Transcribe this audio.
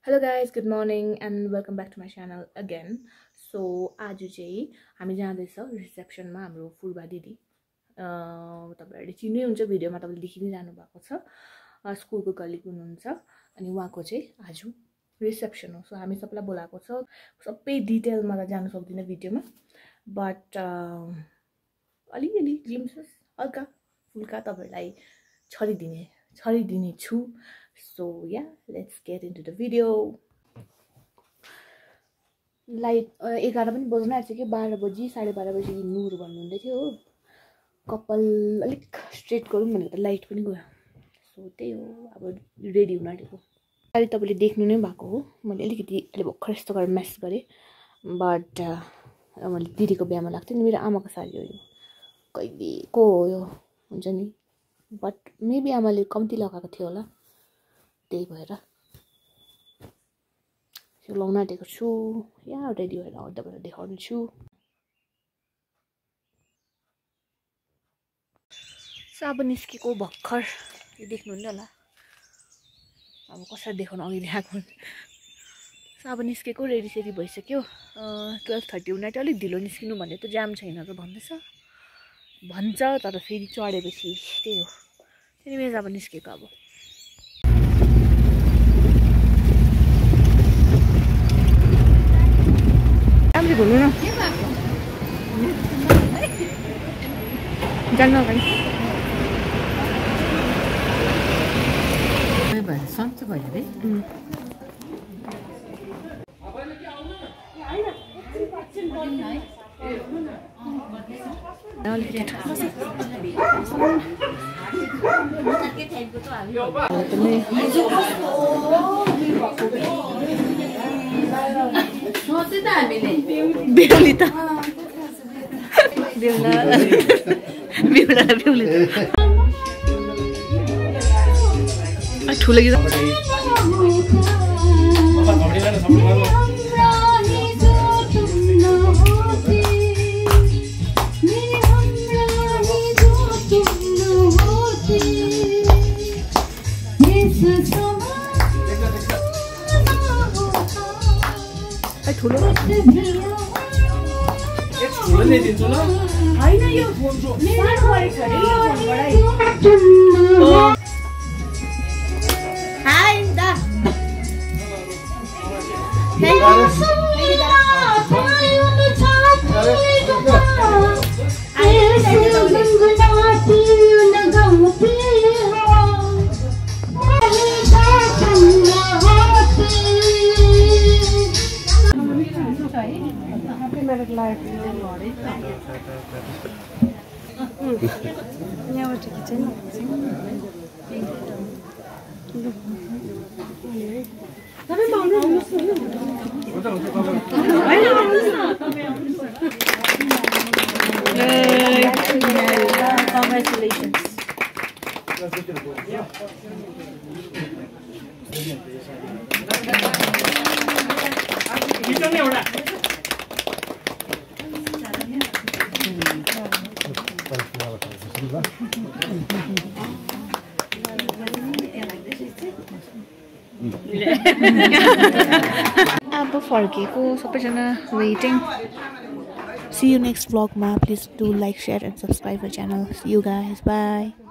Hello guys, good morning and welcome back to my channel again. So आज चाहिँ हामी जाँदैछ रिसेप्सनमा हाम्रो फुलबा दिदी तपाईहरुले चिन्नै हुन्छ भिडियोमा तपाईले देखिनै रहनु भएको छ स्कुलको कलिग हुनुहुन्छ अनि उहाँको चाहिँ आज रिसेप्सन हो। सो हामी सबैलाई बोलाएको छ सबै डिटेलमा त जान सक्दिन भिडियोमा बट अलिअलि ग्लिम्सेस हल्का फुल्का तपाईहरुलाई छरिदिने छु। So yeah, let's get into the video. Light 11 पनि बज्न आँट्यो कि 12 बजी 12:30 बजी हिँड्नुहरु भन्नुहुँदै थियो हो। कपाल अलिक स्ट्रेट गरौँ भनेको त लाइट पनि गयो। सो त्यही हो अब रेडी हुन आँटेको। अहिले तपाईले देख्नु नै भएको हो मैले अलिकति अहिले भर्खर यस्तो गरेर मेस गरे बट मैले दिदीको बिहामा लाग्थ्यो नि मेरो आमाको साडी हो यो कहिलेको हो यो हुन्छ नि बट मेबी आमाले कम्ती लगाएको थियो होला त्यही भएर यो लाउन आँटेको छु या रेडी भएर आउँदा भएर देखाउने छु। अब निस्केको भर्खर यो देख्नुहुन्न होला अब कसरी देखाउन अघि ल्याएको अब निस्केको रेडी सेडी भइसक्यो 12:30 हुन आँट्यो अलिक ढिलो निस्किनु भने त जाम छैन त भन्छ तर फेरि चढेपछि त्यही हो त्यही अब निस्केको अब राम्रै बोल्नु न जान्न भाइ सन्चै भयो रे ठुलो गीत ठुलो नै दिन्छु ल हैन यो फोन जो स्टार्ट गरेछ रे यो फोनबाट हाय दा Congratulations. अब फर्केको सबैजना waiting See you next vlog ma. Please do like, share and subscribe our channel. See you guys. Bye.